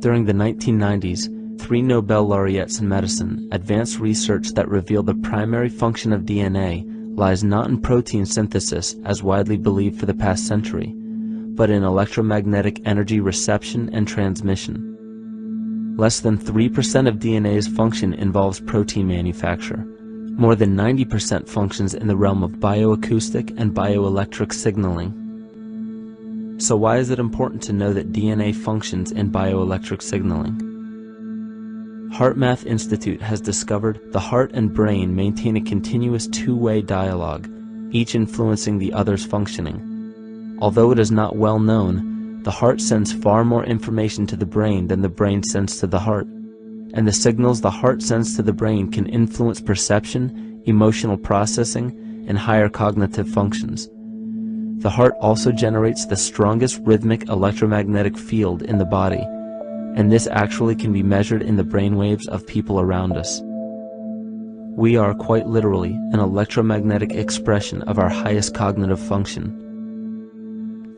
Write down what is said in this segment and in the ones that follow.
During the 1990s, 3 Nobel laureates in medicine advanced research that revealed the primary function of DNA lies not in protein synthesis as widely believed for the past century, but in electromagnetic energy reception and transmission. Less than 3% of DNA's function involves protein manufacture. More than 90% functions in the realm of bioacoustic and bioelectric signaling. So why is it important to know that DNA functions in bioelectric signaling? HeartMath Institute has discovered the heart and brain maintain a continuous two-way dialogue, each influencing the other's functioning. Although it is not well known, the heart sends far more information to the brain than the brain sends to the heart, and the signals the heart sends to the brain can influence perception, emotional processing, and higher cognitive functions. The heart also generates the strongest rhythmic electromagnetic field in the body, and this actually can be measured in the brainwaves of people around us. We are quite literally an electromagnetic expression of our highest cognitive function.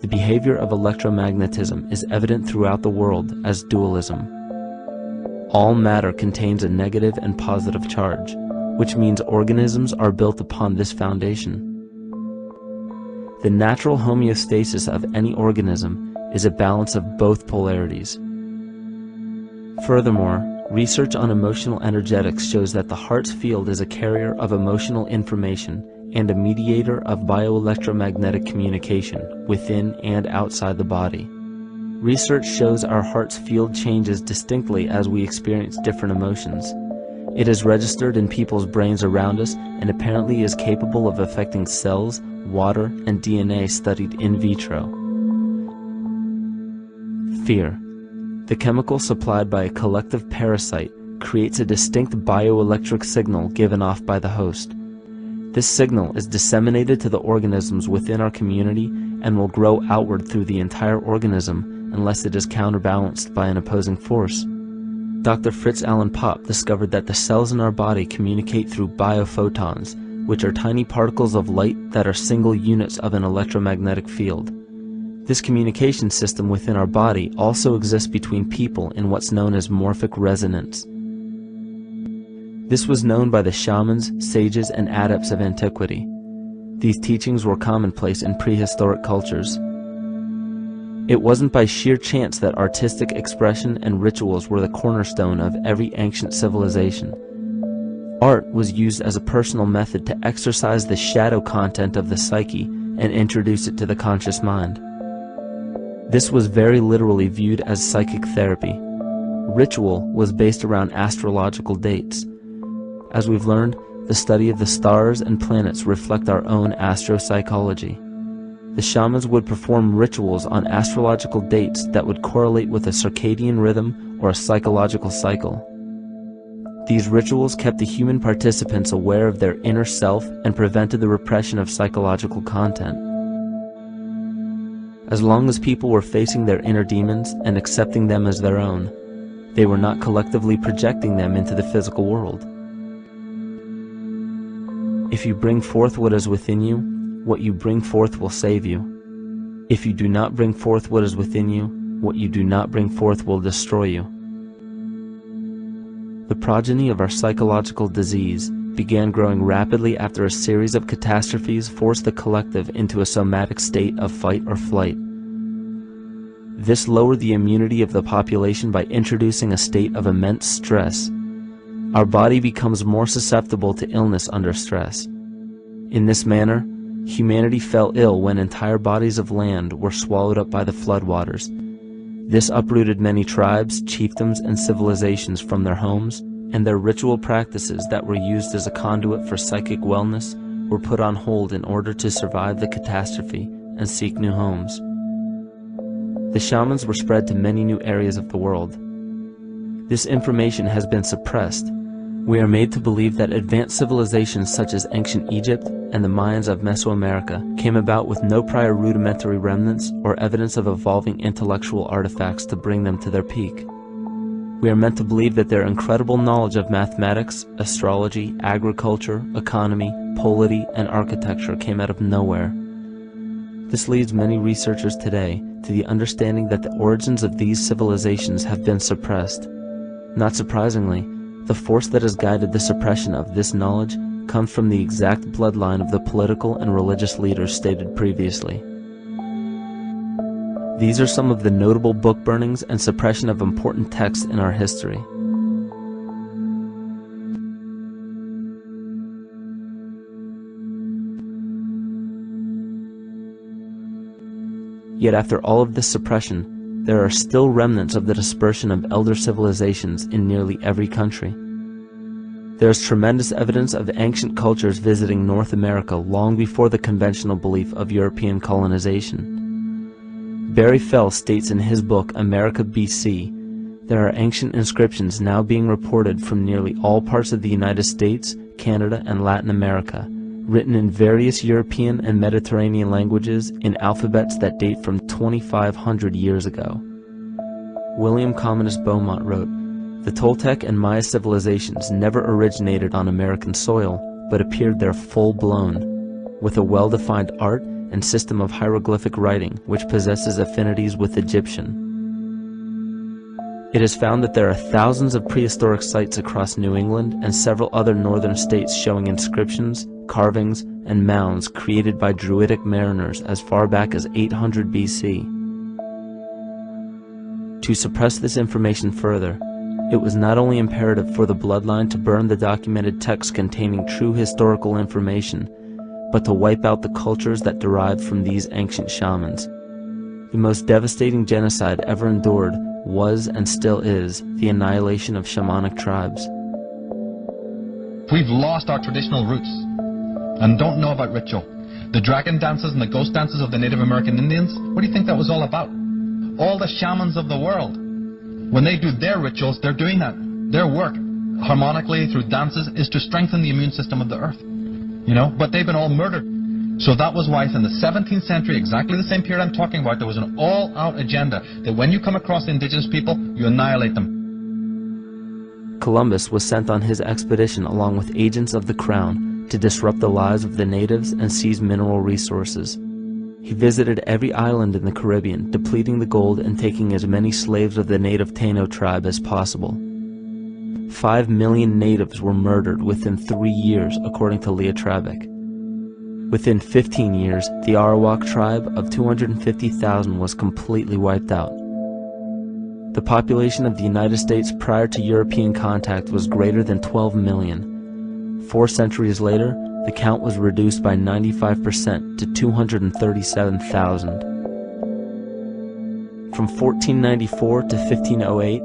The behavior of electromagnetism is evident throughout the world as dualism. All matter contains a negative and positive charge, which means organisms are built upon this foundation. The natural homeostasis of any organism is a balance of both polarities. Furthermore, research on emotional energetics shows that the heart's field is a carrier of emotional information and a mediator of bioelectromagnetic communication within and outside the body. Research shows our heart's field changes distinctly as we experience different emotions. It is registered in people's brains around us and apparently is capable of affecting cells, water, and DNA studied in vitro. Fear. The chemical supplied by a collective parasite creates a distinct bioelectric signal given off by the host. This signal is disseminated to the organisms within our community and will grow outward through the entire organism unless it is counterbalanced by an opposing force. Dr. Fritz Alan Popp discovered that the cells in our body communicate through biophotons, which are tiny particles of light that are single units of an electromagnetic field. This communication system within our body also exists between people in what's known as morphic resonance. This was known by the shamans, sages, and adepts of antiquity. These teachings were commonplace in prehistoric cultures. It wasn't by sheer chance that artistic expression and rituals were the cornerstone of every ancient civilization. Art was used as a personal method to exercise the shadow content of the psyche and introduce it to the conscious mind. This was very literally viewed as psychic therapy. Ritual was based around astrological dates. As we've learned, the study of the stars and planets reflect our own astropsychology. The shamans would perform rituals on astrological dates that would correlate with a circadian rhythm or a psychological cycle. These rituals kept the human participants aware of their inner self and prevented the repression of psychological content. As long as people were facing their inner demons and accepting them as their own, they were not collectively projecting them into the physical world. If you bring forth what is within you, what you bring forth will save you. If you do not bring forth what is within you, what you do not bring forth will destroy you. The progeny of our psychological disease began growing rapidly after a series of catastrophes forced the collective into a somatic state of fight or flight. This lowered the immunity of the population by introducing a state of immense stress. Our body becomes more susceptible to illness under stress. In this manner, humanity fell ill when entire bodies of land were swallowed up by the floodwaters. This uprooted many tribes, chiefdoms, and civilizations from their homes, and their ritual practices that were used as a conduit for psychic wellness were put on hold in order to survive the catastrophe and seek new homes. The shamans were spread to many new areas of the world. This information has been suppressed. We are made to believe that advanced civilizations such as ancient Egypt and the Mayans of Mesoamerica came about with no prior rudimentary remnants or evidence of evolving intellectual artifacts to bring them to their peak. We are meant to believe that their incredible knowledge of mathematics, astrology, agriculture, economy, polity, and architecture came out of nowhere. This leads many researchers today to the understanding that the origins of these civilizations have been suppressed. Not surprisingly, the force that has guided the suppression of this knowledge comes from the exact bloodline of the political and religious leaders stated previously. These are some of the notable book burnings and suppression of important texts in our history. Yet after all of this suppression, there are still remnants of the dispersion of elder civilizations in nearly every country. There is tremendous evidence of ancient cultures visiting North America long before the conventional belief of European colonization. Barry Fell states in his book America BC, there are ancient inscriptions now being reported from nearly all parts of the United States, Canada, and Latin America, written in various European and Mediterranean languages in alphabets that date from 2,500 years ago. William Commonus Beaumont wrote, "The Toltec and Maya civilizations never originated on American soil, but appeared there full-blown, with a well-defined art and system of hieroglyphic writing which possesses affinities with Egyptian." It is found that there are thousands of prehistoric sites across New England and several other northern states showing inscriptions, carvings, and mounds created by Druidic mariners as far back as 800 BC. To suppress this information further, it was not only imperative for the bloodline to burn the documented texts containing true historical information, but to wipe out the cultures that derived from these ancient shamans. The most devastating genocide ever endured was and still is the annihilation of shamanic tribes. We've lost our traditional roots and don't know about ritual. The dragon dances and the ghost dances of the Native American Indians, what do you think that was all about? All the shamans of the world, when they do their rituals, they're doing that. Their work, harmonically through dances, is to strengthen the immune system of the earth. But they've been all murdered. So that was why in the 17th century, exactly the same period I'm talking about, there was an all-out agenda that when you come across indigenous people, you annihilate them. Columbus was sent on his expedition along with agents of the crown to disrupt the lives of the natives and seize mineral resources. He visited every island in the Caribbean, depleting the gold and taking as many slaves of the native Taino tribe as possible. 5 million natives were murdered within 3 years, according to Leah Trabeck. Within 15 years, the Arawak tribe of 250,000 was completely wiped out. The population of the United States prior to European contact was greater than 12 million. 4 centuries later, the count was reduced by 95% to 237,000. From 1494 to 1508,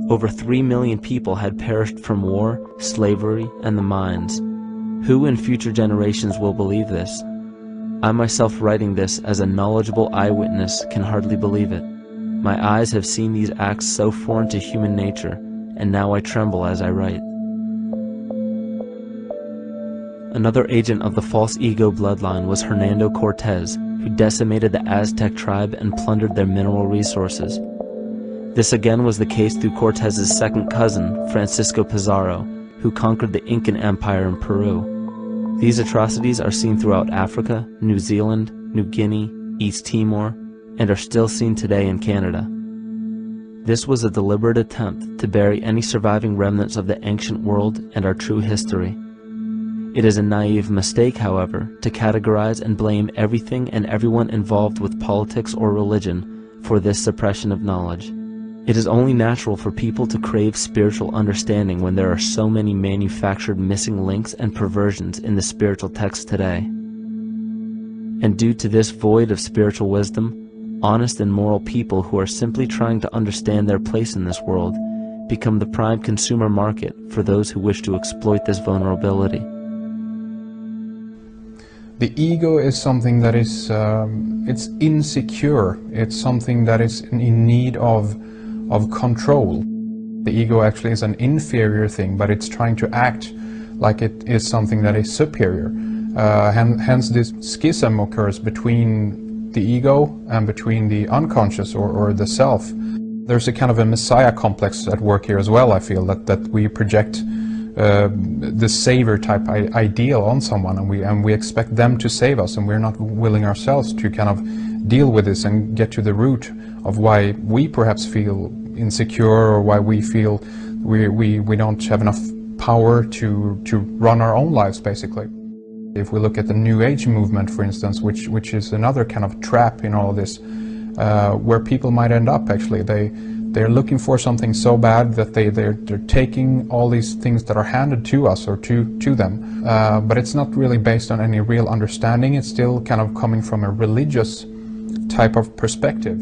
over 3 million people had perished from war, slavery, and the mines. Who in future generations will believe this? I myself, writing this as a knowledgeable eyewitness, can hardly believe it. My eyes have seen these acts so foreign to human nature, and now I tremble as I write. Another agent of the false ego bloodline was Hernando Cortés, who decimated the Aztec tribe and plundered their mineral resources. This again was the case through Cortés's second cousin, Francisco Pizarro, who conquered the Incan Empire in Peru. These atrocities are seen throughout Africa, New Zealand, New Guinea, East Timor, and are still seen today in Canada. This was a deliberate attempt to bury any surviving remnants of the ancient world and our true history. It is a naive mistake, however, to categorize and blame everything and everyone involved with politics or religion for this suppression of knowledge. It is only natural for people to crave spiritual understanding when there are so many manufactured missing links and perversions in the spiritual text today. And due to this void of spiritual wisdom, honest and moral people who are simply trying to understand their place in this world become the prime consumer market for those who wish to exploit this vulnerability. The ego is something that is it's insecure. It's something that is in need of control. The ego actually is an inferior thing, but it's trying to act like it is something that is superior. Hence this schism occurs between the ego and between the unconscious or the self. There's a kind of a messiah complex at work here as well, I feel, that we project the savior type ideal on someone, and we expect them to save us, and we're not willing ourselves to kind of deal with this and get to the root of why we perhaps feel insecure, or why we feel we don't have enough power to run our own lives, basically. If we look at the New Age movement, for instance, which is another kind of trap in all of this, where people might end up, actually. They're looking for something so bad that they're taking all these things that are handed to us or to them, but it's not really based on any real understanding. It's still kind of coming from a religious type of perspective.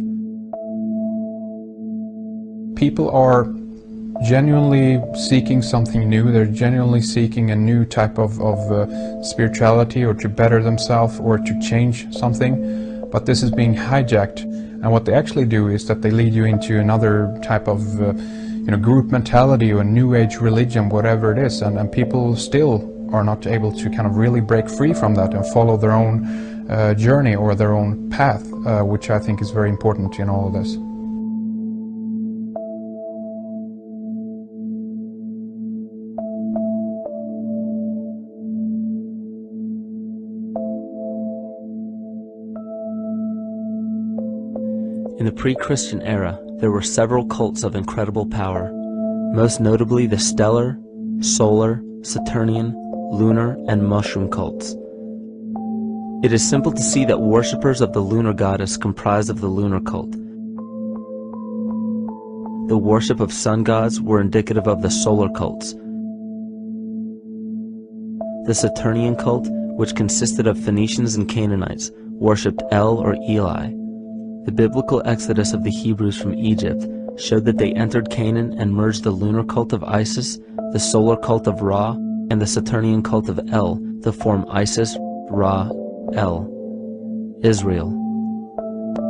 People are genuinely seeking something new. They're genuinely seeking a new type of spirituality, or to better themselves, or to change something, but this is being hijacked. And what they actually do is that they lead you into another type of group mentality, or New Age religion, whatever it is, and people still are not able to kind of really break free from that and follow their own journey or their own path, which I think is very important in all of this. In the pre-Christian era, there were several cults of incredible power, most notably the stellar, solar, Saturnian, lunar, and mushroom cults. It is simple to see that worshippers of the lunar goddess comprised of the lunar cult. The worship of sun gods were indicative of the solar cults. The Saturnian cult, which consisted of Phoenicians and Canaanites, worshipped El or Eli. The biblical exodus of the Hebrews from Egypt showed that they entered Canaan and merged the lunar cult of Isis, the solar cult of Ra, and the Saturnian cult of El to form Isis, Ra, El. Israel.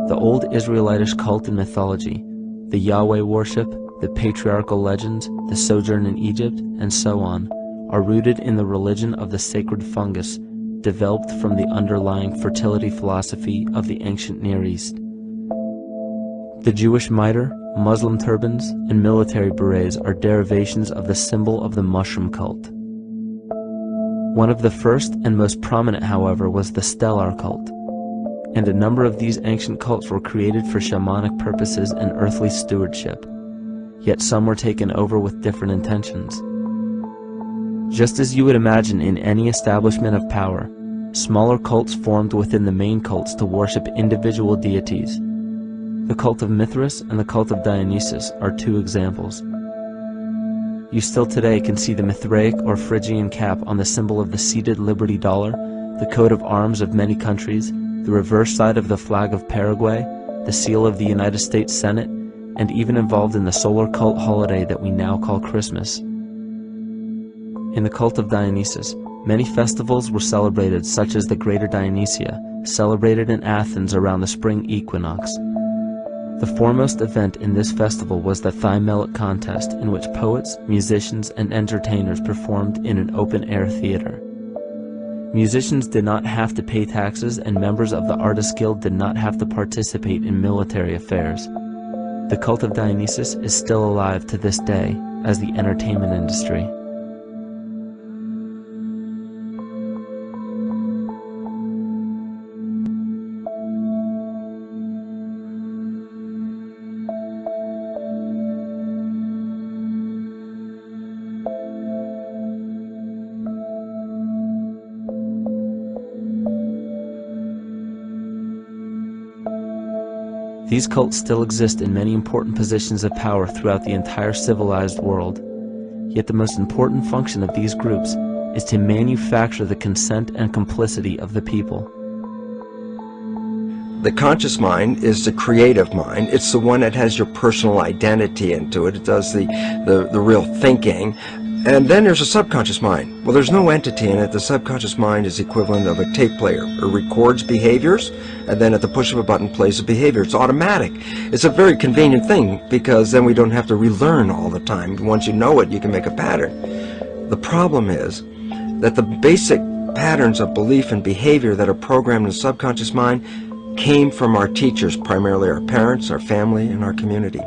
The old Israelitish cult and mythology, the Yahweh worship, the patriarchal legends, the sojourn in Egypt, and so on, are rooted in the religion of the sacred fungus, developed from the underlying fertility philosophy of the ancient Near East. The Jewish mitre, Muslim turbans, and military berets are derivations of the symbol of the mushroom cult. One of the first and most prominent, however, was the stellar cult, and a number of these ancient cults were created for shamanic purposes and earthly stewardship, yet some were taken over with different intentions. Just as you would imagine in any establishment of power, smaller cults formed within the main cults to worship individual deities. The cult of Mithras and the cult of Dionysus are two examples. You still today can see the Mithraic or Phrygian cap on the symbol of the seated Liberty dollar, the coat of arms of many countries, the reverse side of the flag of Paraguay, the seal of the United States Senate, and even involved in the solar cult holiday that we now call Christmas. In the cult of Dionysus, many festivals were celebrated, such as the Greater Dionysia, celebrated in Athens around the spring equinox. The foremost event in this festival was the Thymelic contest, in which poets, musicians, and entertainers performed in an open-air theater. Musicians did not have to pay taxes, and members of the Artists' Guild did not have to participate in military affairs. The cult of Dionysus is still alive to this day as the entertainment industry. These cults still exist in many important positions of power throughout the entire civilized world. Yet the most important function of these groups is to manufacture the consent and complicity of the people. The conscious mind is the creative mind. It's the one that has your personal identity into it. It does the real thinking. And then there's a subconscious mind. Well, there's no entity in it. The subconscious mind is the equivalent of a tape player. It records behaviors, and then at the push of a button plays a behavior. It's automatic. It's a very convenient thing, because then we don't have to relearn all the time. Once you know it, you can make a pattern. The problem is that the basic patterns of belief and behavior that are programmed in the subconscious mind came from our teachers, primarily our parents, our family, and our community.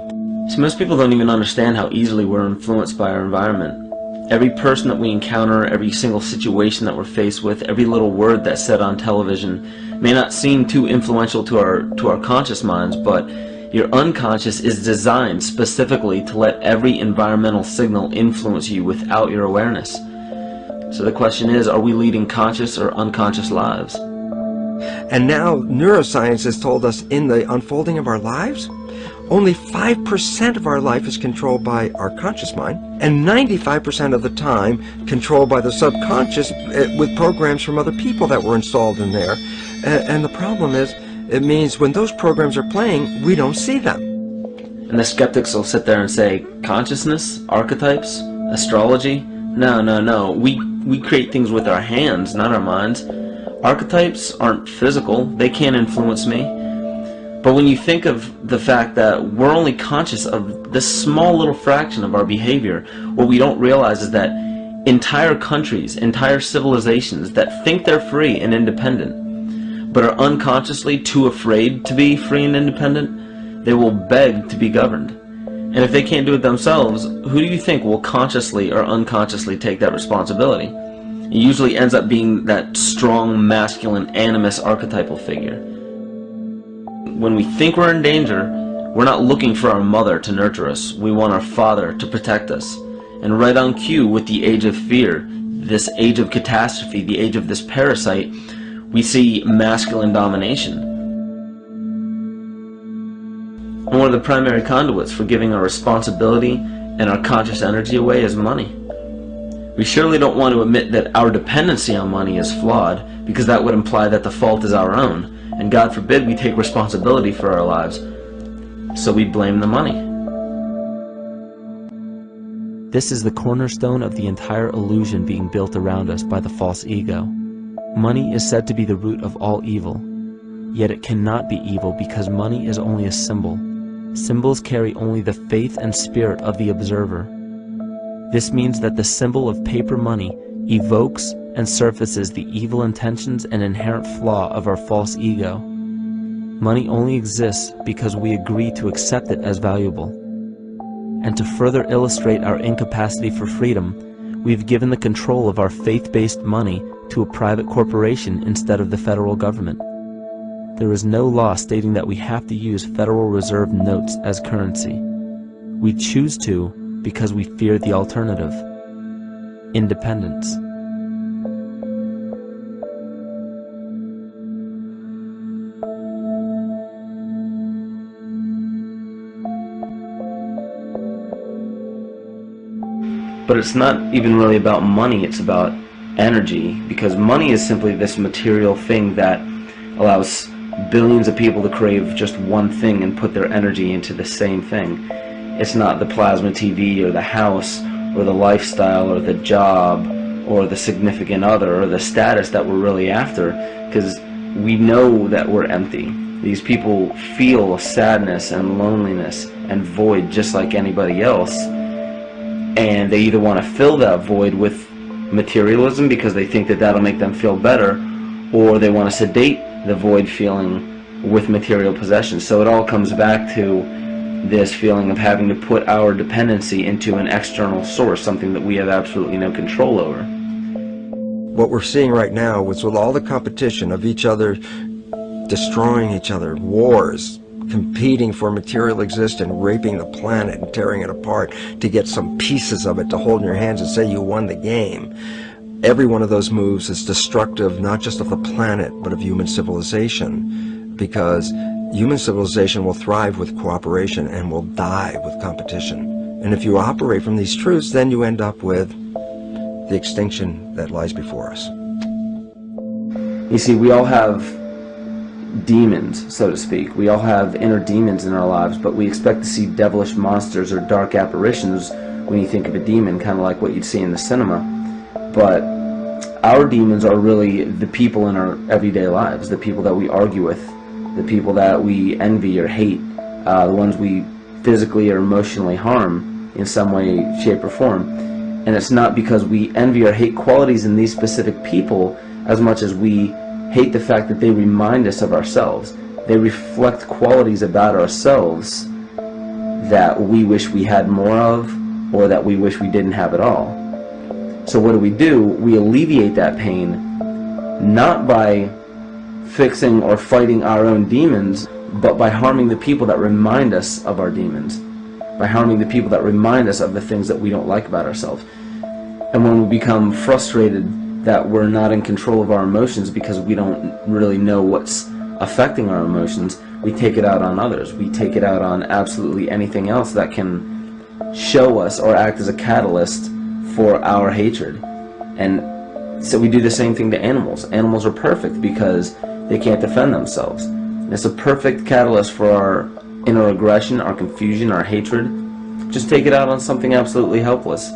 So most people don't even understand how easily we're influenced by our environment. Every person that we encounter, every single situation that we're faced with, every little word that's said on television may not seem too influential to our conscious minds, but your unconscious is designed specifically to let every environmental signal influence you without your awareness. So the question is, are we leading conscious or unconscious lives? And now neuroscience has told us in the unfolding of our lives, only 5% of our life is controlled by our conscious mind, and 95% of the time controlled by the subconscious with programs from other people that were installed in there. And the problem is, it means when those programs are playing, we don't see them. And the skeptics will sit there and say, consciousness, archetypes, astrology? No. We create things with our hands, not our minds. Archetypes aren't physical. They can't influence me. But when you think of the fact that we're only conscious of this small little fraction of our behavior, what we don't realize is that entire countries, entire civilizations that think they're free and independent, but are unconsciously too afraid to be free and independent, they will beg to be governed. And if they can't do it themselves, who do you think will consciously or unconsciously take that responsibility? It usually ends up being that strong, masculine, animus archetypal figure. When we think we're in danger, we're not looking for our mother to nurture us. We want our father to protect us. And right on cue with the age of fear, this age of catastrophe, the age of this parasite, we see masculine domination. And one of the primary conduits for giving our responsibility and our conscious energy away is money. We surely don't want to admit that our dependency on money is flawed, because that would imply that the fault is our own. And God forbid we take responsibility for our lives, so we blame the money. This is the cornerstone of the entire illusion being built around us by the false ego. Money is said to be the root of all evil, yet it cannot be evil because money is only a symbol. Symbols carry only the faith and spirit of the observer. This means that the symbol of paper money evokes and surfaces the evil intentions and inherent flaw of our false ego. Money only exists because we agree to accept it as valuable. And to further illustrate our incapacity for freedom, we've given the control of our faith-based money to a private corporation instead of the federal government. There is no law stating that we have to use Federal Reserve notes as currency. We choose to because we fear the alternative: independence. But it's not even really about money, it's about energy, because money is simply this material thing that allows billions of people to crave just one thing and put their energy into the same thing. It's not the plasma TV or the house or the lifestyle or the job or the significant other or the status that we're really after, because we know that we're empty. These people feel sadness and loneliness and void just like anybody else. And they either want to fill that void with materialism because they think that that'll make them feel better, or they want to sedate the void feeling with material possessions. So it all comes back to this feeling of having to put our dependency into an external source, something that we have absolutely no control over. What we're seeing right now is with all the competition of each other destroying each other, wars, competing for material existence, raping the planet and tearing it apart to get some pieces of it to hold in your hands and say you won the game. Every one of those moves is destructive not just of the planet but of human civilization, because human civilization will thrive with cooperation and will die with competition. And if you operate from these truths, then you end up with the extinction that lies before us. You see, we all have demons, so to speak. We all have inner demons in our lives, but we expect to see devilish monsters or dark apparitions when you think of a demon, kind of like what you'd see in the cinema. But our demons are really the people in our everyday lives, the people that we argue with, the people that we envy or hate, the ones we physically or emotionally harm in some way, shape, or form. And it's not because we envy or hate qualities in these specific people as much as we hate the fact that they remind us of ourselves. They reflect qualities about ourselves that we wish we had more of, or that we wish we didn't have at all. So what do? We alleviate that pain, not by fixing or fighting our own demons, but by harming the people that remind us of our demons, by harming the people that remind us of the things that we don't like about ourselves. And when we become frustrated that we're not in control of our emotions because we don't really know what's affecting our emotions, we take it out on others. We take it out on absolutely anything else that can show us or act as a catalyst for our hatred. And so we do the same thing to animals. Animals are perfect because they can't defend themselves. And it's a perfect catalyst for our inner aggression, our confusion, our hatred. Just take it out on something absolutely helpless.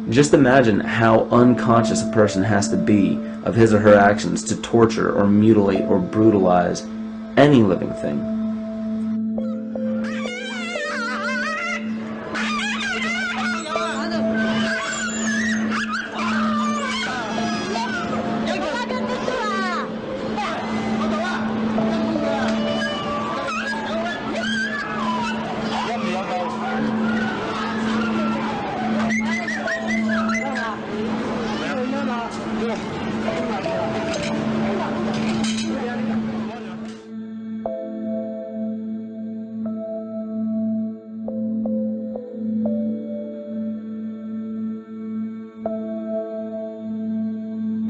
Just imagine how unconscious a person has to be of his or her actions to torture or mutilate or brutalize any living thing.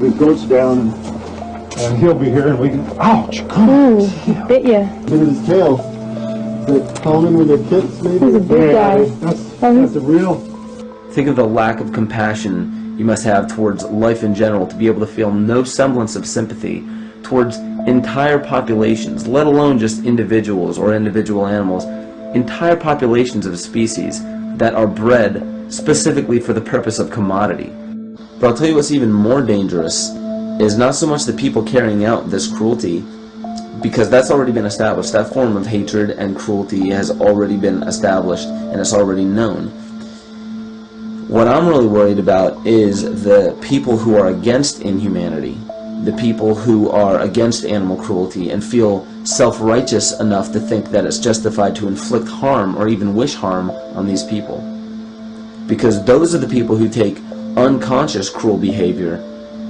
It goes down and he'll be here and we can, ouch, come on. Ooh, he bit you. Look at his tail. Is it common with their kids maybe? He's a big guy. That's a real... Think of the lack of compassion you must have towards life in general to be able to feel no semblance of sympathy towards entire populations, let alone just individuals or individual animals, entire populations of species that are bred specifically for the purpose of commodity. But I'll tell you what's even more dangerous is not so much the people carrying out this cruelty, because that's already been established. That form of hatred and cruelty has already been established and it's already known. What I'm really worried about is the people who are against inhumanity, the people who are against animal cruelty and feel self-righteous enough to think that it's justified to inflict harm or even wish harm on these people. Because those are the people who take unconscious cruel behavior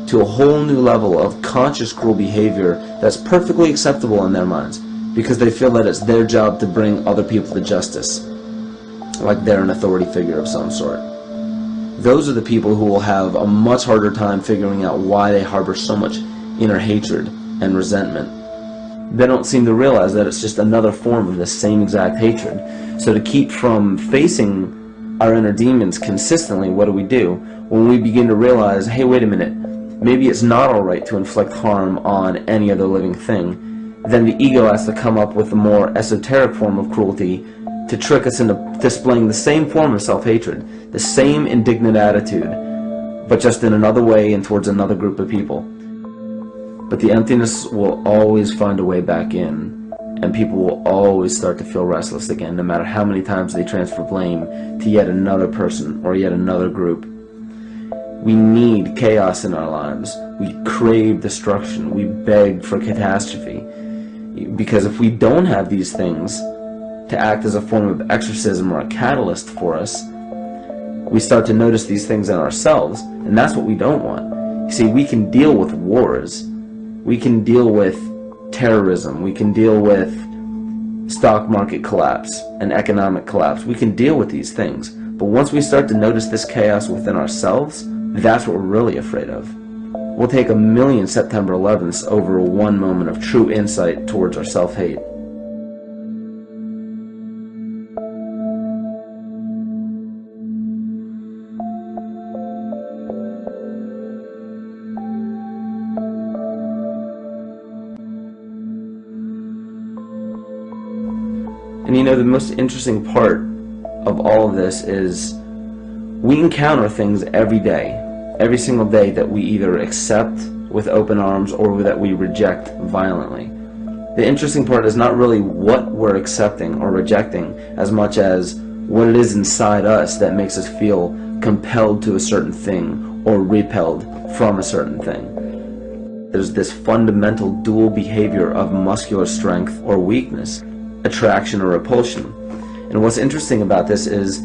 to a whole new level of conscious cruel behavior that's perfectly acceptable in their minds, because they feel that it's their job to bring other people to justice, like they're an authority figure of some sort. Those are the people who will have a much harder time figuring out why they harbor so much inner hatred and resentment. They don't seem to realize that it's just another form of the same exact hatred. So to keep from facing our inner demons consistently, what do? When we begin to realize, hey, wait a minute, maybe it's not alright to inflict harm on any other living thing, then the ego has to come up with a more esoteric form of cruelty to trick us into displaying the same form of self-hatred, the same indignant attitude, but just in another way and towards another group of people. But the emptiness will always find a way back in, and people will always start to feel restless again, no matter how many times they transfer blame to yet another person or yet another group. We need chaos in our lives. We crave destruction. We beg for catastrophe. Because if we don't have these things to act as a form of exorcism or a catalyst for us, we start to notice these things in ourselves, and that's what we don't want. You see, we can deal with wars. We can deal with terrorism. We can deal with stock market collapse and economic collapse. We can deal with these things. But once we start to notice this chaos within ourselves, that's what we're really afraid of. We'll take 1,000,000 September 11ths over one moment of true insight towards our self-hate. And you know, the most interesting part of all of this is we encounter things every day, every single day, that we either accept with open arms or that we reject violently. The interesting part is not really what we're accepting or rejecting as much as what it is inside us that makes us feel compelled to a certain thing or repelled from a certain thing. There's this fundamental dual behavior of muscular strength or weakness, attraction or repulsion. And what's interesting about this is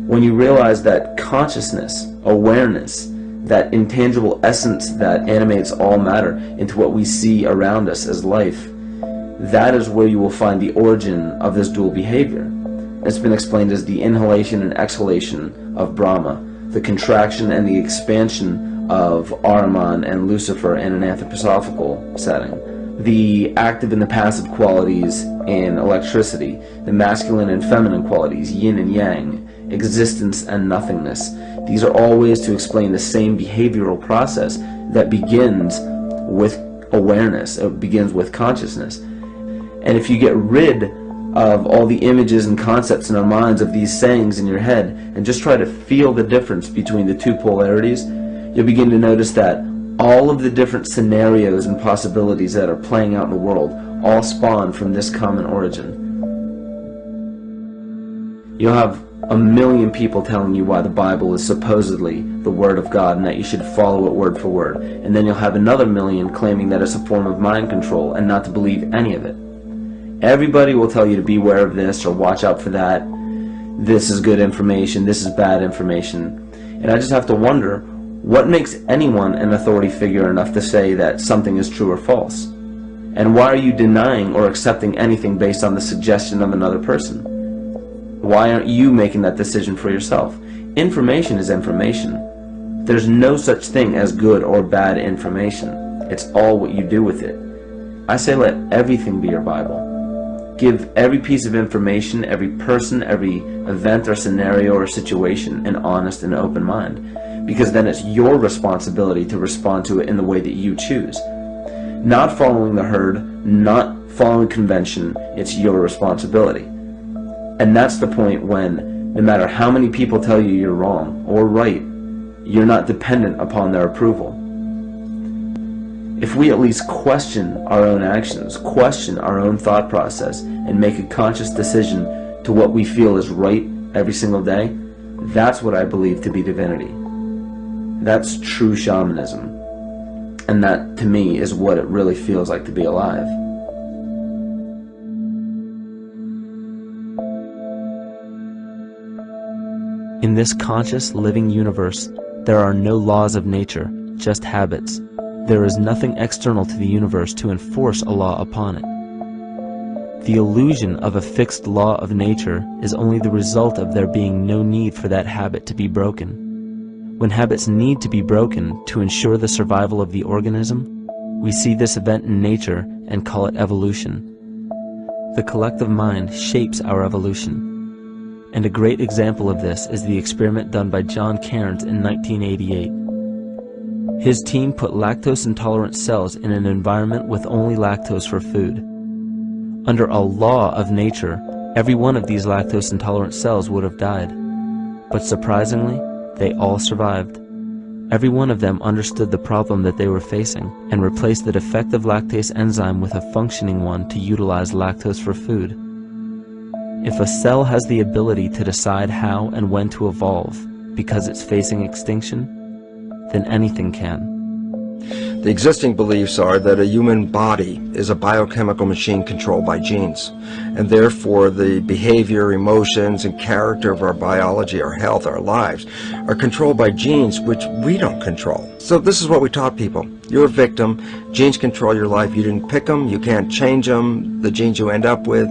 when you realize that consciousness, awareness, that intangible essence that animates all matter into what we see around us as life, that is where you will find the origin of this dual behavior. It's been explained as the inhalation and exhalation of Brahma, the contraction and the expansion of Ahriman and Lucifer in an anthroposophical setting, the active and the passive qualities in electricity, the masculine and feminine qualities, yin and yang, existence and nothingness. These are all ways to explain the same behavioral process that begins with awareness, it begins with consciousness. And if you get rid of all the images and concepts in our minds of these sayings in your head and just try to feel the difference between the two polarities, you'll begin to notice that all of the different scenarios and possibilities that are playing out in the world all spawn from this common origin. You'll have a million people telling you why the Bible is supposedly the Word of God and that you should follow it word for word. And then you'll have another million claiming that it's a form of mind control and not to believe any of it. Everybody will tell you to beware of this or watch out for that. This is good information, this is bad information. And I just have to wonder, what makes anyone an authority figure enough to say that something is true or false? And why are you denying or accepting anything based on the suggestion of another person? Why aren't you making that decision for yourself? Information is information. There's no such thing as good or bad information. It's all what you do with it. I say let everything be your Bible. Give every piece of information, every person, every event or scenario or situation an honest and open mind, because then it's your responsibility to respond to it in the way that you choose. Not following the herd, not following convention, it's your responsibility. And that's the point when, no matter how many people tell you you're wrong or right, you're not dependent upon their approval. If we at least question our own actions, question our own thought process, and make a conscious decision to what we feel is right every single day, that's what I believe to be divinity. That's true shamanism. And that, to me, is what it really feels like to be alive. In this conscious, living universe, there are no laws of nature, just habits. There is nothing external to the universe to enforce a law upon it. The illusion of a fixed law of nature is only the result of there being no need for that habit to be broken. When habits need to be broken to ensure the survival of the organism, we see this event in nature and call it evolution. The collective mind shapes our evolution. And a great example of this is the experiment done by John Cairns in 1988. His team put lactose-intolerant cells in an environment with only lactose for food. Under a law of nature, every one of these lactose-intolerant cells would have died. But surprisingly, they all survived. Every one of them understood the problem that they were facing and replaced the defective lactase enzyme with a functioning one to utilize lactose for food. If a cell has the ability to decide how and when to evolve because it's facing extinction, then anything can. The existing beliefs are that a human body is a biochemical machine controlled by genes, and therefore the behavior, emotions, and character of our biology, our health, our lives are controlled by genes which we don't control. So this is what we taught people. You're a victim. Genes control your life. You didn't pick them. You can't change them. The genes you end up with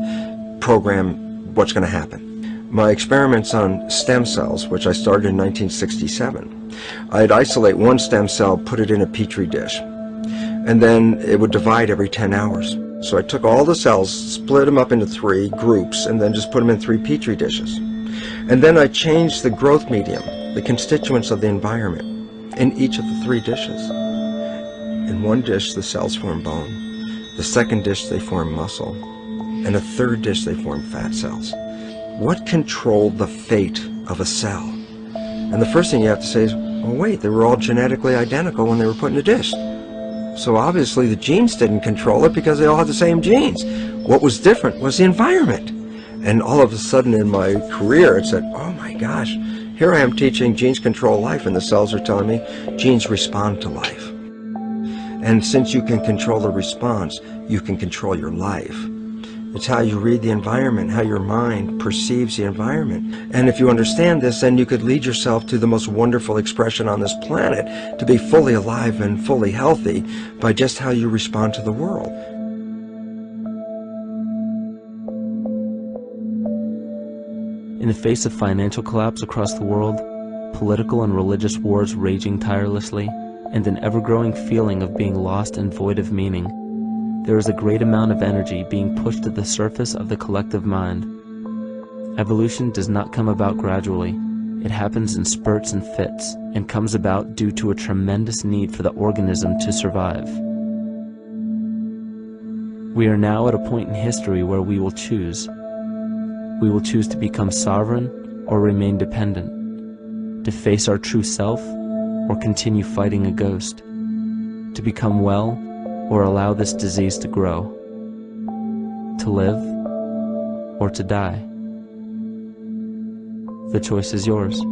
program what's going to happen. My experiments on stem cells, which I started in 1967, I'd isolate one stem cell, put it in a petri dish, and then it would divide every 10 hours. So I took all the cells, split them up into 3 groups, and then just put them in 3 petri dishes. And then I changed the growth medium, the constituents of the environment, in each of the 3 dishes. In one dish, the cells form bone. The second dish, they form muscle. In a third dish, they form fat cells. What controlled the fate of a cell? And the first thing you have to say is, well, wait, they were all genetically identical when they were put in a dish. So obviously the genes didn't control it because they all had the same genes. What was different was the environment. And all of a sudden in my career, it said, oh my gosh, here I am teaching genes control life, and the cells are telling me genes respond to life. And since you can control the response, you can control your life. It's how you read the environment, how your mind perceives the environment. And if you understand this, then you could lead yourself to the most wonderful expression on this planet, to be fully alive and fully healthy by just how you respond to the world. In the face of financial collapse across the world, political and religious wars raging tirelessly, and an ever-growing feeling of being lost and void of meaning, there is a great amount of energy being pushed to the surface of the collective mind. Evolution does not come about gradually. It happens in spurts and fits, and comes about due to a tremendous need for the organism to survive. We are now at a point in history where we will choose. We will choose to become sovereign or remain dependent, to face our true self or continue fighting a ghost, to become well or allow this disease to grow, to live or to die. The choice is yours.